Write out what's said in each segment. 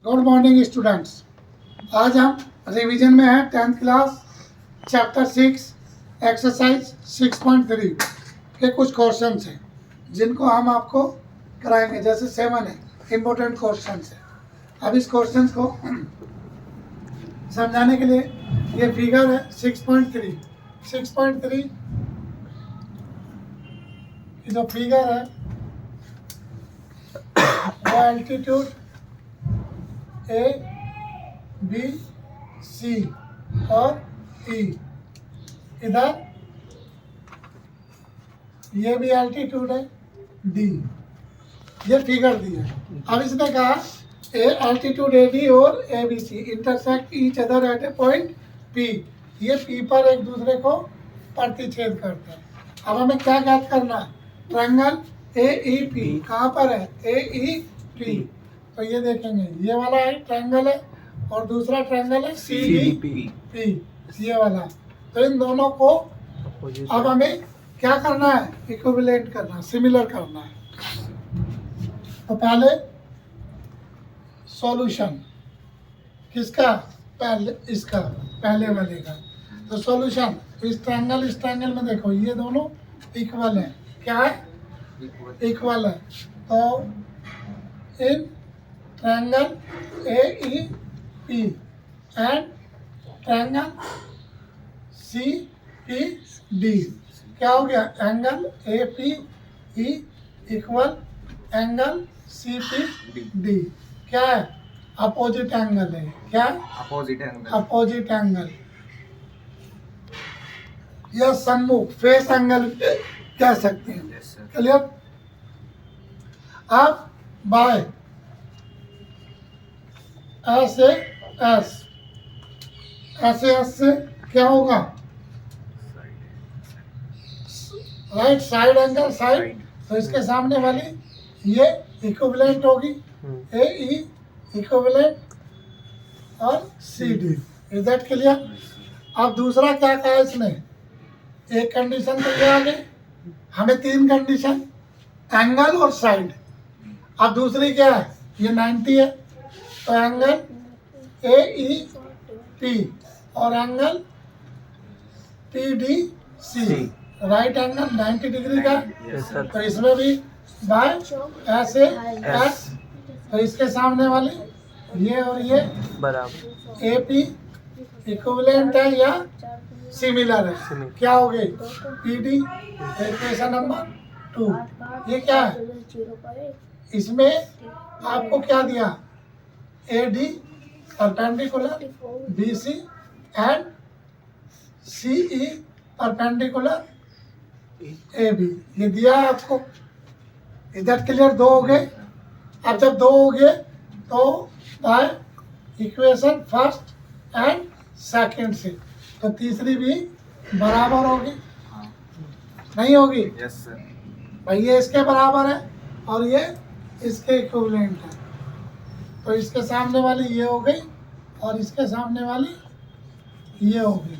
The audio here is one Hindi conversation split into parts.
Good morning students. आज हम रिवीजन में हैं 10th क्लास चैप्टर 6 एक्सरसाइज 6.3 के कुछ क्वेश्चंस हैं जिनको हम आपको कराएंगे। जैसे 7 है इम्पोर्टेंट क्वेश्चंस है। अब इस क्वेश्चंस को समझाने के लिए ये फिगर है 6.3 जो फिगर है वो एल्टीट्यूड ए बी सी और ई, इधर ये भी एल्टीट्यूड है डी। ये फिगर दी है। अब इसने कहा ए एल्टीट्यूड ए डी और A B C intersect each other at a point P. ये पी पर एक दूसरे को प्रतिच्छेद करते हैं। अब हमें क्या ज्ञात करना है? ट्रायंगल ए ई पी कहाँ पर है? ए ई पी। तो ये देखेंगे ये वाला है ट्रायंगल है और दूसरा ट्रायंगल है सी डी पी, ये वाला। तो इन दोनों को अब हमें क्या करना है? इक्विवेलेंट करना है, सिमिलर करना है। तो पहले सॉल्यूशन किसका? पहले इसका, पहले वाले का। तो सॉल्यूशन इस ट्रायंगल में देखो ये दोनों इक्वल है। क्या है? इक्वल है। तो इन triangle A E P and triangle C P D क्या हो गया? Angle A P E equal angle C P D क्या है? अपोजिट एंगल है। क्या? अपोजिट एंगल या सम्मुख फेस एंगल कह सकते हैं। क्लियर? अब बाय ऐसे एस से क्या होगा? Right side angle side. तो इसके सामने वाली ये इक्विवेलेंट होगी ए ई इक्विवेलेंट और C D. Is that clear? अब दूसरा क्या कहा इसने? एक कंडीशन तो ये आ गई, हमें 3 कंडीशन एंगल और साइड। अब दूसरी क्या है? ये 90 है तो एंगल ए ई पी और angle P D C right angle 90 degree का। तो इसमें भी बाय ऐसे एस। तो इसके सामने वाली ये और ये बराबर ए पी इक्विवेलेंट है या सिमिलर है। क्या हो गई? P D. Equation number 2। ये क्या है? इसमें आपको क्या दिया? A D perpendicular B C and C E perpendicular A B, ये दिया है आपको। इधर क्लियर? 2 हो गए। अब जब 2 हो गए तो by equation first and second से तो तीसरी भी बराबर होगी। नहीं होगी? Yes sir. भाई ये इसके बराबर है और ये इसके इक्विवेलेंट है। तो इसके सामने वाली ये हो गई और इसके सामने वाली ये हो गई।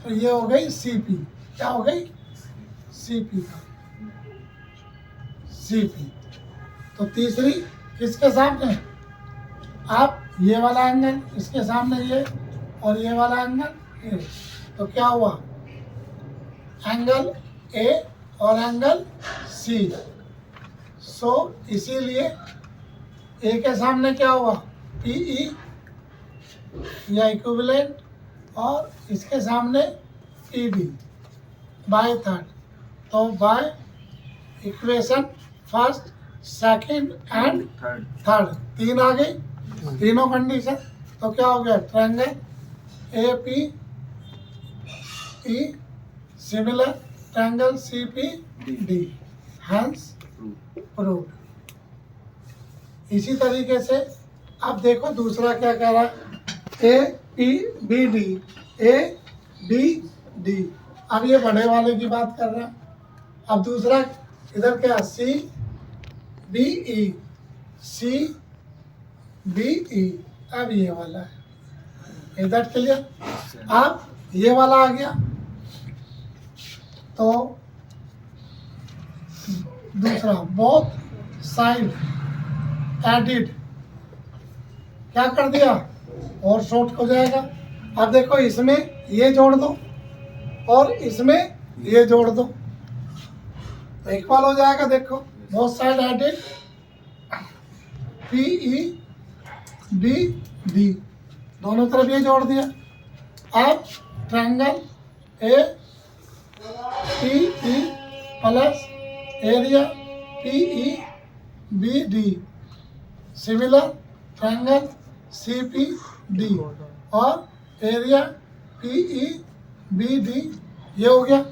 तो ये हो गई सी पी। क्या हो गई? सी पी का सी पी। तो तीसरी किसके सामने? आप ये वाला एंगल इसके सामने ये और ये वाला एंगल ये। तो क्या हुआ? एंगल ए और एंगल सी। सो इसीलिए ए के सामने क्या हुआ? पी ई या इक्विवेलेंट और इसके सामने पी डी बाय थर्ड। तो by equation first second and third 3 आ गई, तीनों कंडीशन। तो क्या हो गया? Triangle A P E similar triangle C P D hence proved. इसी तरीके से अब देखो दूसरा क्या कह रहा है? A P B D A B D. अब ये बड़े वाले की बात कर रहा है। अब दूसरा इधर क्या? C B E C B E. अब ये वाला है। इधर क्लियर? अब ये वाला आ गया तो दूसरा बोथ साइड एडिड क्या कर दिया, और शॉर्ट हो जाएगा। अब देखो इसमें ये जोड़ दो और इसमें ये जोड़ दो तो इक्वल हो जाएगा। देखो both side added, P E B D, दोनों तरफ ये जोड़ दिया। अब triangle A P E plus area P E B D, similar triangle C P D और area P E B D, ये हो गया।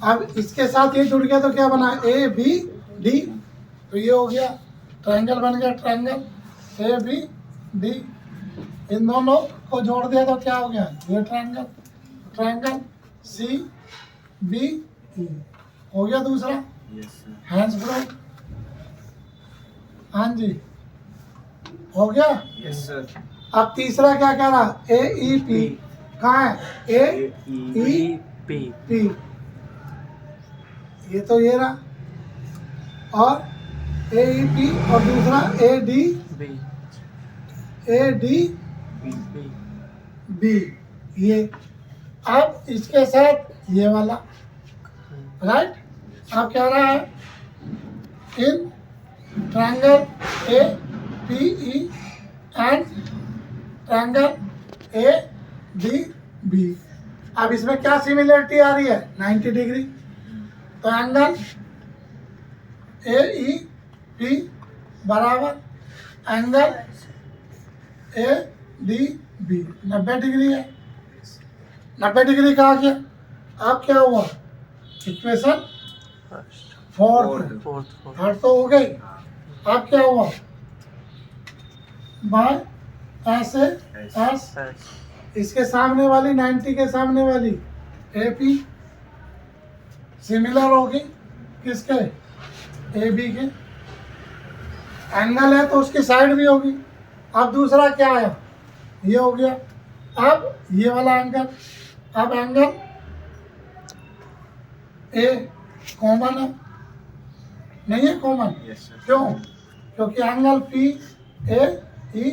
अब इसके साथ ये जुड़ गया तो क्या बना, ए बी डी, तो ये हो गया ट्रायंगल बन गया, ट्रायंगल ए बी डी। इन दोनों को जोड़ दिया तो क्या हो गया, ये triangle, triangle C B E हो गया दूसरा। हैंड्स ब्रो, हाँ जी हो गया। Yes sir. अब तीसरा क्या कह रहा, ए ई पी, कहाँ है, ए ई पी पी, ये तो ये रहा, और ए ई पी और दूसरा ए डी बी बी, ये। अब इसके साथ ये वाला, राइट। अब क्या रहा है, इन triangle A P E and triangle A D B. अब इसमें क्या सिमिलरिटी आ रही है, 90 डिग्री। तो एंगल ए ई पी बराबर angle A D B 90 degree है। 90 डिग्री कहा गया। अब क्या हुआ, इक्वेशन फोर्थ, थर्ड तो हो गई। अब क्या हुआ, बाय ऐसे एस, इसके सामने वाली 90 के सामने वाली ए पी सिमिलर होगी किसके, ए बी के। एंगल है तो उसकी साइड भी होगी। अब दूसरा क्या आया, ये हो गया। अब ये वाला एंगल, अब एंगल ए कॉमन है, नहीं है कॉमन, क्यों, क्योंकि angle P A E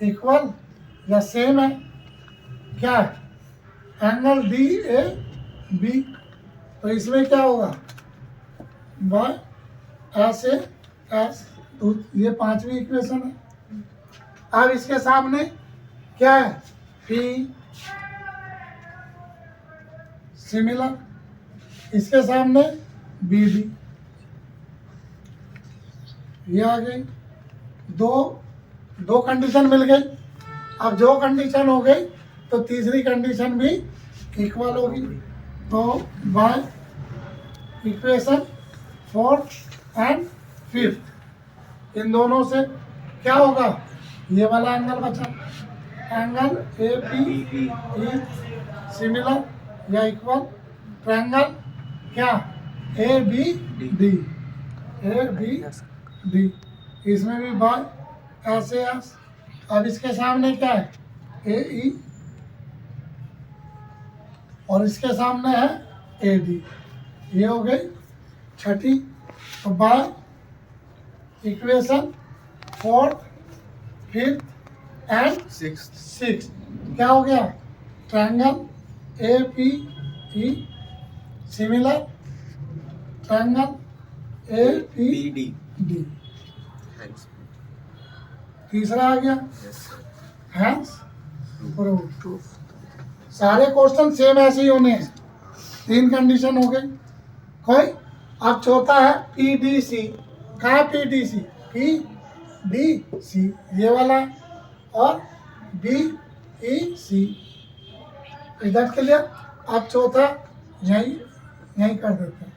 equal या सेम है, क्या है, एंगल डी ए बी। तो इसमें क्या होगा, बाय एस ए एस, तो ये पांचवी इक्वेशन है। अब इसके सामने क्या है, पी सिमिलर, इसके सामने बी डी, ये आ गई। दो कंडीशन मिल गई। अब जो कंडीशन हो गई तो तीसरी कंडीशन भी इक्वल होगी। तो by equation fourth and fifth, इन दोनों से क्या होगा, ये वाला एंगल बचा, angle A P E similar या इक्वल ट्रायंगल क्या, A B D, A B D, इसमें भी बाय ऐसे एस। अब इसके सामने क्या है, ए ई, और इसके सामने है ए डी, ये हो गई छठी। तो by equation fourth fifth and six क्या हो गया, triangle A P E similar triangle A P D. तीसरा आ गया हैंड्स प्रूफ। सारे क्वेश्चन सेम ऐसे ही होने हैं। 3 कंडीशन हो गई कोई। अब चौथा है पी डी सी। कहाँ P D C, P D C ये वाला है, और बी ई सी इधर के लिए। अब चौथा यही कर देते हैं।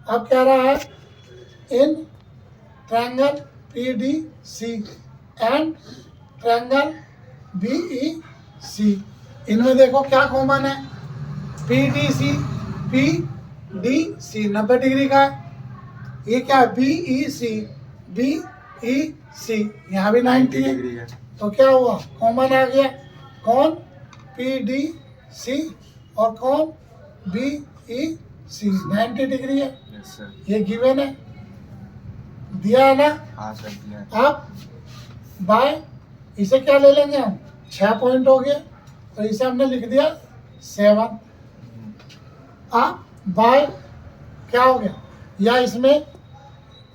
अब क्या रहा है, इन triangle P D C and triangle B E C, इनमें देखो क्या कॉमन है, P D C, P D C 90 degree का है। ये क्या है, B E C, B E सी, यहाँ भी 90 है। तो क्या हुआ, कॉमन आ गया। कौन, पी डी सी और कौन, बी ई सी 90 डिग्री है। ये गिवन है। दिया है ना? हाँ सर दिया। अब बाय इसे क्या ले लेंगे हम, 6 पॉइंट हो गए तो इसे हमने लिख दिया 7। अब बाय क्या हो गया, या इसमें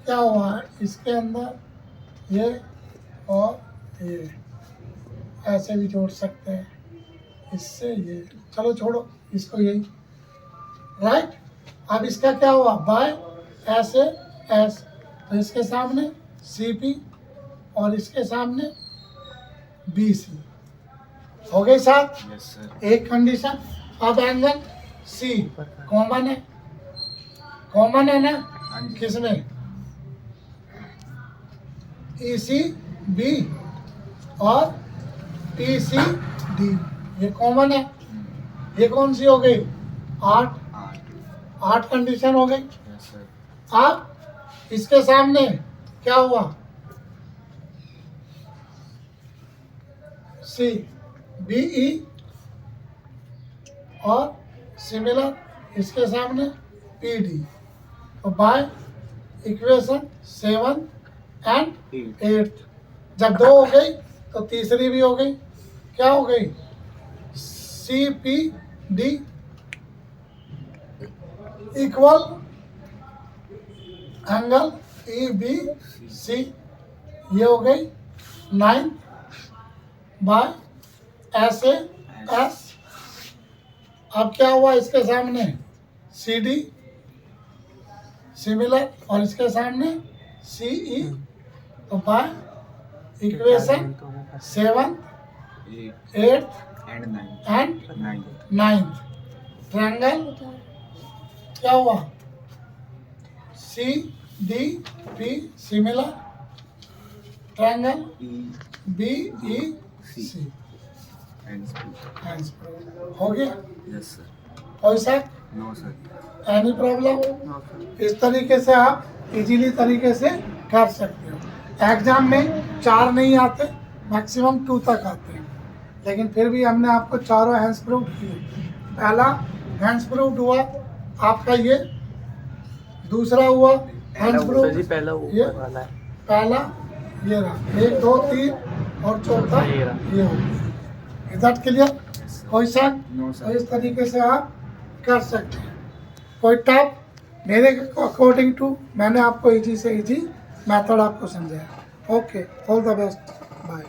क्या हुआ है, इसके अंदर ये और ये ऐसे भी जोड़ सकते हैं, इससे ये, चलो छोड़ो इसको, यही राइट। अब इसका क्या हुआ, बाय ऐसे एस, तो इसके सामने सी पी और इसके सामने बी सी हो गई साथ। Yes sir. एक कंडीशन। अब एंगल सी कॉमन है, कॉमन है ना हाँ जी। किसमें, ई सी बी और पी सी डी, ये कॉमन है। ये कौन सी हो गई, 8। 8 कंडीशन हो गई। Yes sir. अब इसके सामने क्या हुआ, सी बी ई और सिमिलर इसके सामने पी डी, तो बाय इक्वेशन 7 एंड 8, जब 2 हो गई तो तीसरी भी हो गई, क्या हो गई, C P D equal angle E B C, ये हो गई 9 बाय एस ए एस। अब क्या हुआ, इसके सामने सी डी सिमिलर और इसके सामने सी ई, तो by equation 7 8 and 9। And 9। 9 triangle क्या हुआ, C D P similar triangle B E C, हो गया। Yes sir. कोई सा नो सर। एनी प्रॉब्लम, इस तरीके से आप इजीली तरीके से कर सकते हो। एग्जाम में 4 नहीं आते, मैक्सिमम 2 तक आते हैं, लेकिन फिर भी हमने आपको चारों हैंड्स प्रूफ किए। पहला हैंड्स प्रूफ हुआ आपका ये, दूसरा हुआ हैंड्स प्रूफ, ये पहला ये रहा, 1 2 3 और चौथा ये हो गया। Is that clear? कोई शक? नो तो सर। इस तरीके से आप कर सकते हैं। कोई टफ, मेरे अकॉर्डिंग टू मैंने आपको इजी से इजी मेथड आपको समझाया। Okay, all the best, bye.